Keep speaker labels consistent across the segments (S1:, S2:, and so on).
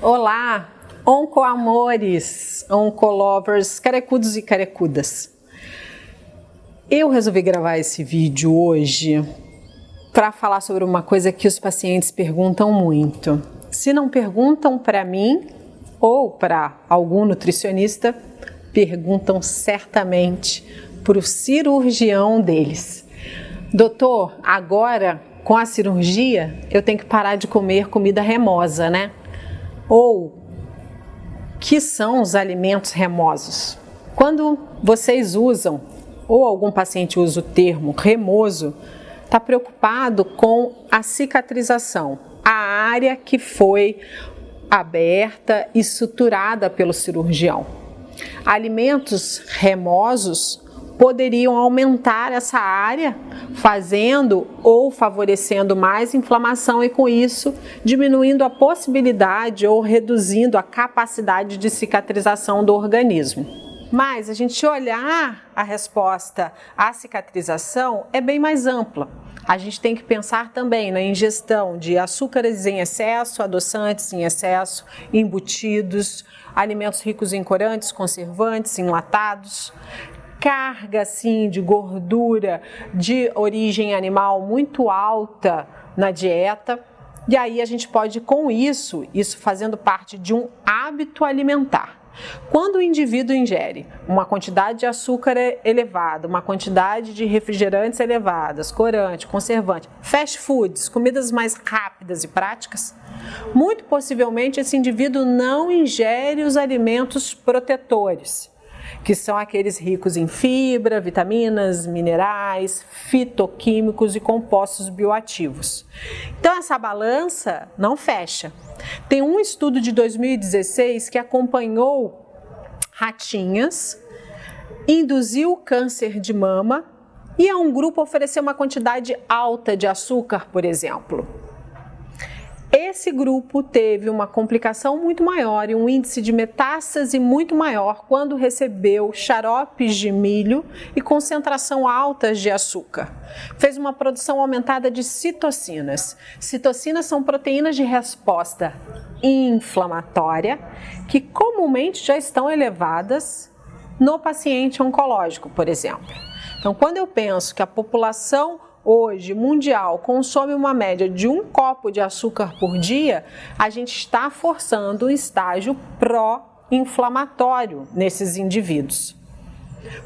S1: Olá, oncoamores, oncolovers, carecudos e carecudas. Eu resolvi gravar esse vídeo hoje para falar sobre uma coisa que os pacientes perguntam muito. Se não perguntam para mim ou para algum nutricionista, perguntam certamente para o cirurgião deles. Doutor, agora com a cirurgia eu tenho que parar de comer comida remosa, né? Ou, que são os alimentos remosos? Quando vocês usam, ou algum paciente usa o termo remoso, está preocupado com a cicatrização, a área que foi aberta e suturada pelo cirurgião. Alimentos remosos poderiam aumentar essa área, fazendo ou favorecendo mais inflamação e, com isso, diminuindo a possibilidade ou reduzindo a capacidade de cicatrização do organismo. Mas a gente olhar a resposta à cicatrização é bem mais ampla. A gente tem que pensar também na ingestão de açúcares em excesso, adoçantes em excesso, embutidos, alimentos ricos em corantes, conservantes, enlatados, carga sim de gordura de origem animal muito alta na dieta. E aí a gente pode, com isso fazendo parte de um hábito alimentar. Quando o indivíduo ingere uma quantidade de açúcar elevada, uma quantidade de refrigerantes elevadas, corante, conservante, fast foods, comidas mais rápidas e práticas, muito possivelmente esse indivíduo não ingere os alimentos protetores, que são aqueles ricos em fibra, vitaminas, minerais, fitoquímicos e compostos bioativos. Então essa balança não fecha. Tem um estudo de 2016 que acompanhou ratinhas, induziu câncer de mama e a um grupo ofereceu uma quantidade alta de açúcar, por exemplo. Esse grupo teve uma complicação muito maior e um índice de metástase muito maior quando recebeu xaropes de milho e concentração altas de açúcar. Fez uma produção aumentada de citocinas. Citocinas são proteínas de resposta inflamatória que comumente já estão elevadas no paciente oncológico, por exemplo. Então, quando eu penso que a população hoje, mundial, consome uma média de 1 copo de açúcar por dia, a gente está forçando um estágio pró-inflamatório nesses indivíduos.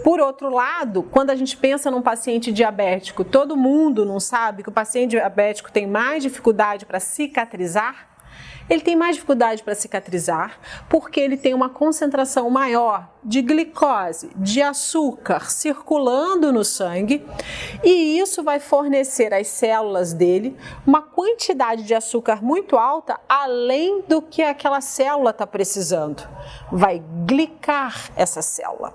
S1: Por outro lado, quando a gente pensa num paciente diabético, todo mundo não sabe que o paciente diabético tem mais dificuldade para cicatrizar? Ele tem mais dificuldade para cicatrizar porque ele tem uma concentração maior de glicose, de açúcar circulando no sangue, e isso vai fornecer às células dele uma quantidade de açúcar muito alta além do que aquela célula está precisando. Vai glicar essa célula.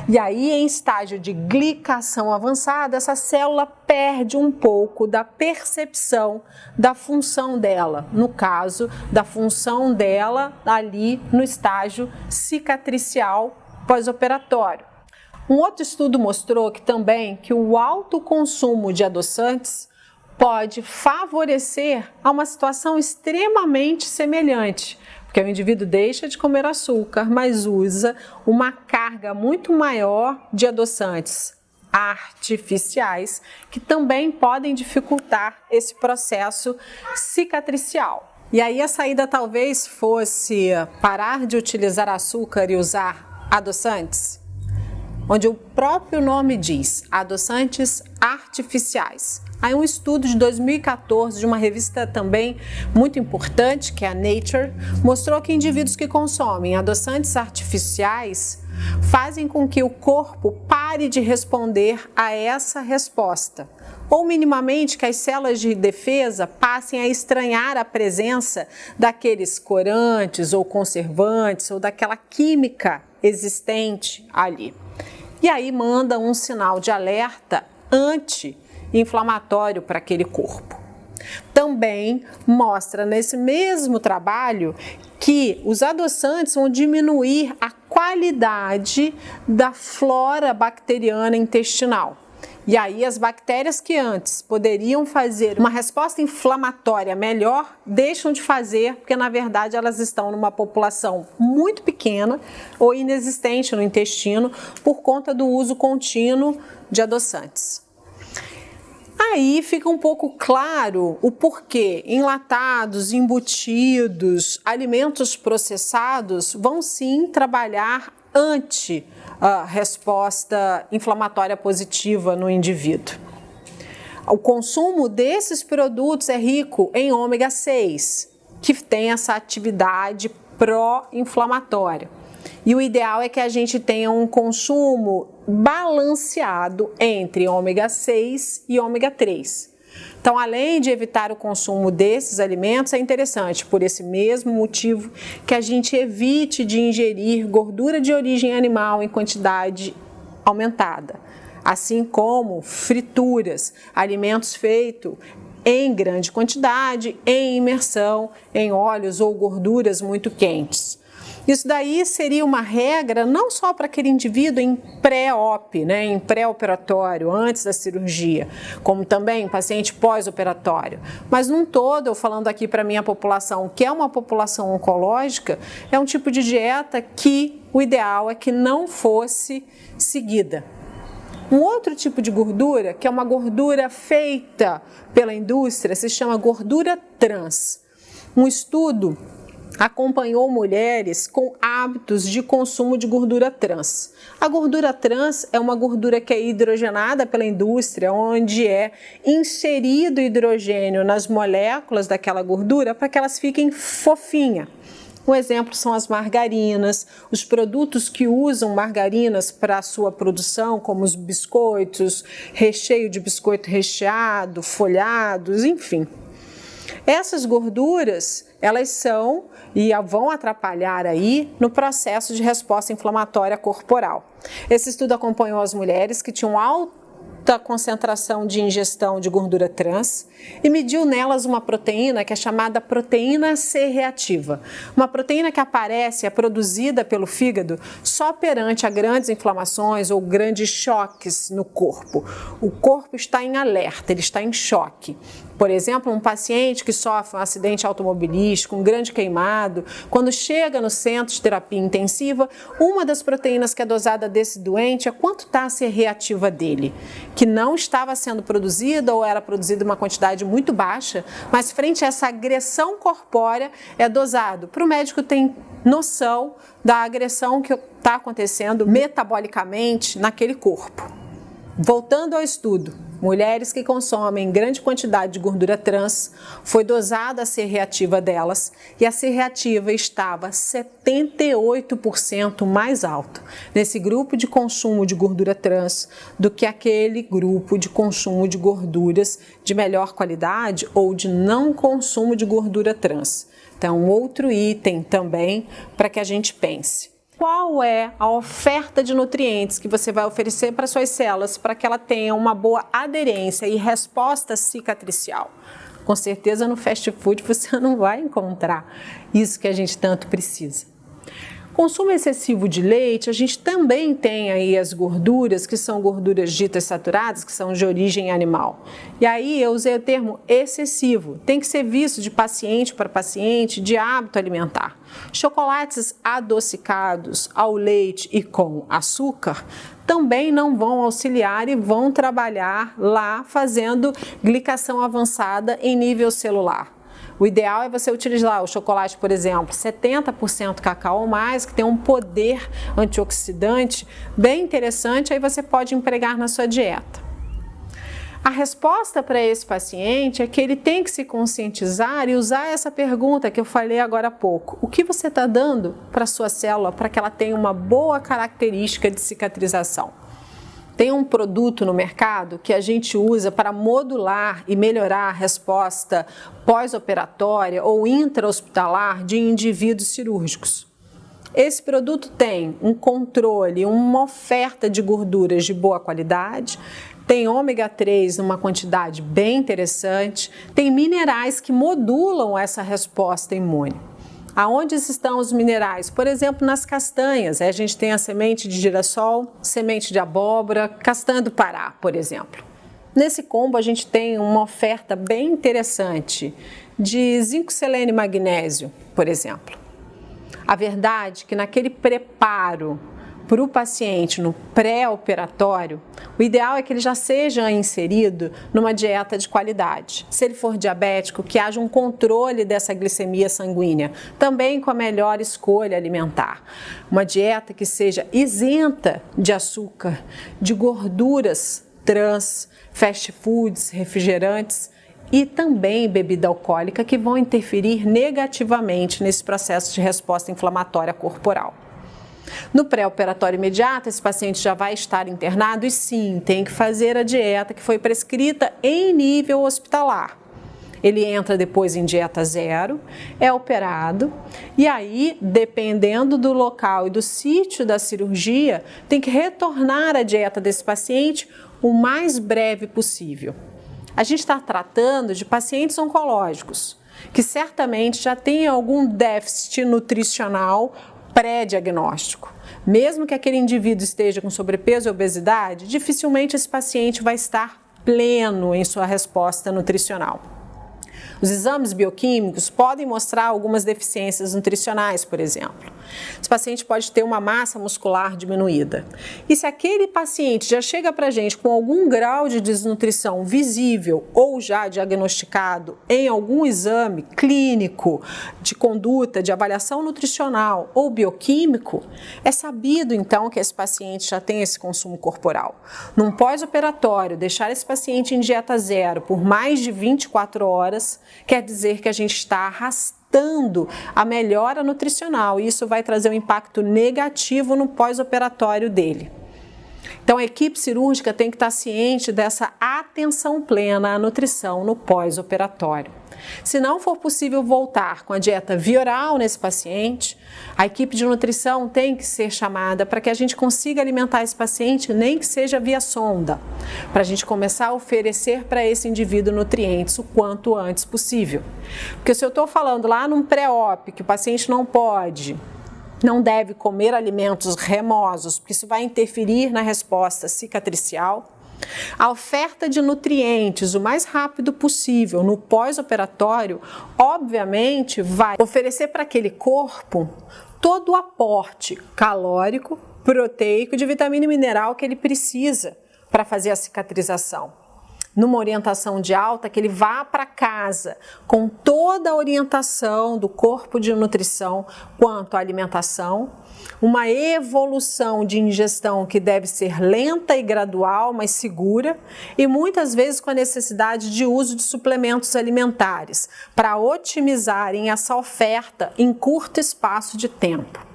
S1: E aí, em estágio de glicação avançada, essa célula perde um pouco da percepção da função dela, no caso, da função dela ali no estágio cicatricial pós-operatório. Um outro estudo mostrou que o alto consumo de adoçantes pode favorecer a uma situação extremamente semelhante, porque o indivíduo deixa de comer açúcar, mas usa uma carga muito maior de adoçantes artificiais, que também podem dificultar esse processo cicatricial. E aí a saída talvez fosse parar de utilizar açúcar e usar adoçantes, onde o próprio nome diz, adoçantes artificiais. Aí um estudo de 2014 de uma revista também muito importante, que é a Nature, mostrou que indivíduos que consomem adoçantes artificiais fazem com que o corpo pare de responder a essa resposta, ou minimamente que as células de defesa passem a estranhar a presença daqueles corantes ou conservantes ou daquela química existente ali. E aí manda um sinal de alerta anti-inflamatório para aquele corpo. Também mostra nesse mesmo trabalho que os adoçantes vão diminuir a qualidade da flora bacteriana intestinal. E aí as bactérias que antes poderiam fazer uma resposta inflamatória melhor, deixam de fazer, porque na verdade elas estão numa população muito pequena ou inexistente no intestino por conta do uso contínuo de adoçantes. Aí fica um pouco claro o porquê enlatados, embutidos, alimentos processados vão sim trabalhar ante a resposta inflamatória positiva no indivíduo. O consumo desses produtos é rico em ômega 6, que tem essa atividade pró-inflamatória. E o ideal é que a gente tenha um consumo balanceado entre ômega 6 e ômega 3. Então, além de evitar o consumo desses alimentos, é interessante, por esse mesmo motivo, que a gente evite de ingerir gordura de origem animal em quantidade aumentada, assim como frituras, alimentos feitos em grande quantidade, em imersão, em óleos ou gorduras muito quentes. Isso daí seria uma regra não só para aquele indivíduo em pré-op, em pré-operatório, antes da cirurgia, como também paciente pós-operatório. Mas num todo, eu falando aqui para a minha população, que é uma população oncológica, é um tipo de dieta que o ideal é que não fosse seguida. Um outro tipo de gordura, que é uma gordura feita pela indústria, se chama gordura trans. Um estudo acompanhou mulheres com hábitos de consumo de gordura trans. A gordura trans é uma gordura que é hidrogenada pela indústria, onde é inserido hidrogênio nas moléculas daquela gordura para que elas fiquem fofinhas. Um exemplo são as margarinas, os produtos que usam margarinas para a sua produção, como os biscoitos, recheio de biscoito recheado, folhados, enfim. Essas gorduras, elas são e vão atrapalhar aí no processo de resposta inflamatória corporal. Esse estudo acompanhou as mulheres que tinham alta concentração de ingestão de gordura trans e mediu nelas uma proteína que é chamada proteína C reativa. Uma proteína que aparece, é produzida pelo fígado só perante a grandes inflamações ou grandes choques no corpo. O corpo está em alerta, ele está em choque. Por exemplo, um paciente que sofre um acidente automobilístico, um grande queimado, quando chega no centro de terapia intensiva, uma das proteínas que é dosada desse doente é quanto está a C reativa dele, que não estava sendo produzida ou era produzida em uma quantidade muito baixa, mas frente a essa agressão corpórea é dosado para o médico ter noção da agressão que está acontecendo metabolicamente naquele corpo. Voltando ao estudo, mulheres que consomem grande quantidade de gordura trans, foi dosada a C reativa delas e a C reativa estava 78% mais alta nesse grupo de consumo de gordura trans do que aquele grupo de consumo de gorduras de melhor qualidade ou de não consumo de gordura trans. Então, outro item também para que a gente pense. Qual é a oferta de nutrientes que você vai oferecer para suas células para que ela tenha uma boa aderência e resposta cicatricial? Com certeza no fast food você não vai encontrar isso que a gente tanto precisa. Consumo excessivo de leite, a gente também tem aí as gorduras, que são gorduras ditas saturadas, que são de origem animal. E aí eu usei o termo excessivo, tem que ser visto de paciente para paciente, de hábito alimentar. Chocolates adocicados ao leite e com açúcar também não vão auxiliar e vão trabalhar lá fazendo glicação avançada em nível celular. O ideal é você utilizar o chocolate, por exemplo, 70% cacau ou mais, que tem um poder antioxidante bem interessante, aí você pode empregar na sua dieta. A resposta para esse paciente é que ele tem que se conscientizar e usar essa pergunta que eu falei agora há pouco. O que você está dando para a sua célula para que ela tenha uma boa característica de cicatrização? Tem um produto no mercado que a gente usa para modular e melhorar a resposta pós-operatória ou intra-hospitalar de indivíduos cirúrgicos. Esse produto tem um controle, uma oferta de gorduras de boa qualidade, tem ômega 3 numa quantidade bem interessante, tem minerais que modulam essa resposta imune. Aonde estão os minerais? Por exemplo, nas castanhas. A gente tem a semente de girassol, semente de abóbora, castanha do Pará, por exemplo. Nesse combo a gente tem uma oferta bem interessante de zinco, selênio e magnésio, por exemplo. A verdade é que naquele preparo para o paciente no pré-operatório, o ideal é que ele já seja inserido numa dieta de qualidade. Se ele for diabético, que haja um controle dessa glicemia sanguínea, também com a melhor escolha alimentar. Uma dieta que seja isenta de açúcar, de gorduras trans, fast foods, refrigerantes e também bebida alcoólica que vão interferir negativamente nesse processo de resposta inflamatória corporal. No pré-operatório imediato, esse paciente já vai estar internado e sim, tem que fazer a dieta que foi prescrita em nível hospitalar. Ele entra depois em dieta zero, é operado e aí, dependendo do local e do sítio da cirurgia, tem que retornar à dieta desse paciente o mais breve possível. A gente está tratando de pacientes oncológicos, que certamente já têm algum déficit nutricional pré-diagnóstico. Mesmo que aquele indivíduo esteja com sobrepeso e obesidade, dificilmente esse paciente vai estar pleno em sua resposta nutricional. Os exames bioquímicos podem mostrar algumas deficiências nutricionais, por exemplo. Esse paciente pode ter uma massa muscular diminuída. E se aquele paciente já chega para a gente com algum grau de desnutrição visível ou já diagnosticado em algum exame clínico, de conduta, de avaliação nutricional ou bioquímico, é sabido então que esse paciente já tem esse consumo corporal. Num pós-operatório, deixar esse paciente em dieta zero por mais de 24 horas quer dizer que a gente está arrastando a melhora nutricional e isso vai trazer um impacto negativo no pós-operatório dele. Então a equipe cirúrgica tem que estar ciente dessa atenção plena à nutrição no pós-operatório. Se não for possível voltar com a dieta via oral nesse paciente, a equipe de nutrição tem que ser chamada para que a gente consiga alimentar esse paciente, nem que seja via sonda, para a gente começar a oferecer para esse indivíduo nutrientes o quanto antes possível. Porque se eu estou falando lá num pré-op que o paciente não deve comer alimentos remosos, porque isso vai interferir na resposta cicatricial. A oferta de nutrientes o mais rápido possível no pós-operatório, obviamente, vai oferecer para aquele corpo todo o aporte calórico, proteico, de vitamina e mineral que ele precisa para fazer a cicatrização. Numa orientação de alta, que ele vá para casa com toda a orientação do corpo de nutrição quanto à alimentação, uma evolução de ingestão que deve ser lenta e gradual, mas segura, e muitas vezes com a necessidade de uso de suplementos alimentares para otimizarem essa oferta em curto espaço de tempo.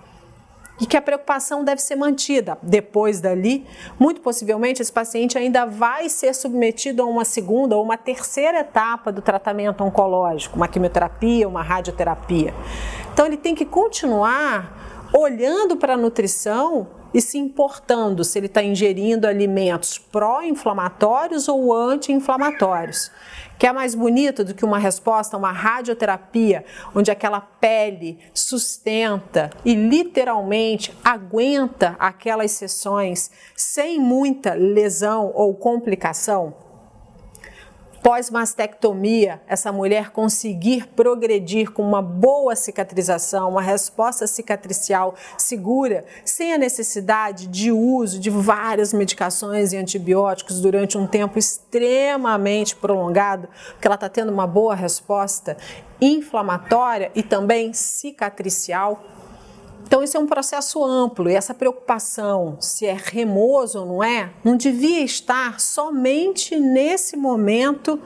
S1: E que a preocupação deve ser mantida. Depois dali, muito possivelmente esse paciente ainda vai ser submetido a uma segunda ou uma terceira etapa do tratamento oncológico, uma quimioterapia, uma radioterapia. Então ele tem que continuar olhando para a nutrição e se importando se ele está ingerindo alimentos pró-inflamatórios ou anti-inflamatórios. Que é mais bonito do que uma resposta a uma radioterapia, onde aquela pele sustenta e literalmente aguenta aquelas sessões sem muita lesão ou complicação? Pós-mastectomia, essa mulher conseguir progredir com uma boa cicatrização, uma resposta cicatricial segura, sem a necessidade de uso de várias medicações e antibióticos durante um tempo extremamente prolongado, porque ela está tendo uma boa resposta inflamatória e também cicatricial. Então isso é um processo amplo e essa preocupação se é remoso ou não devia estar somente nesse momento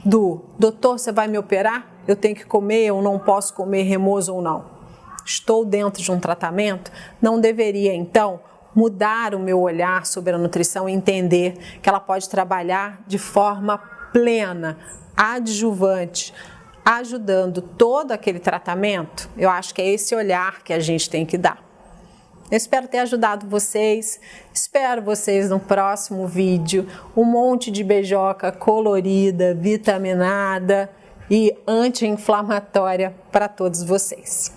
S1: do doutor, você vai me operar? Eu tenho que comer, eu não posso comer remoso ou não. Estou dentro de um tratamento? Não deveria então mudar o meu olhar sobre a nutrição e entender que ela pode trabalhar de forma plena, adjuvante, ajudando todo aquele tratamento? Eu acho que é esse olhar que a gente tem que dar. Eu espero ter ajudado vocês, espero vocês no próximo vídeo, um monte de beijoca colorida, vitaminada e anti-inflamatória para todos vocês.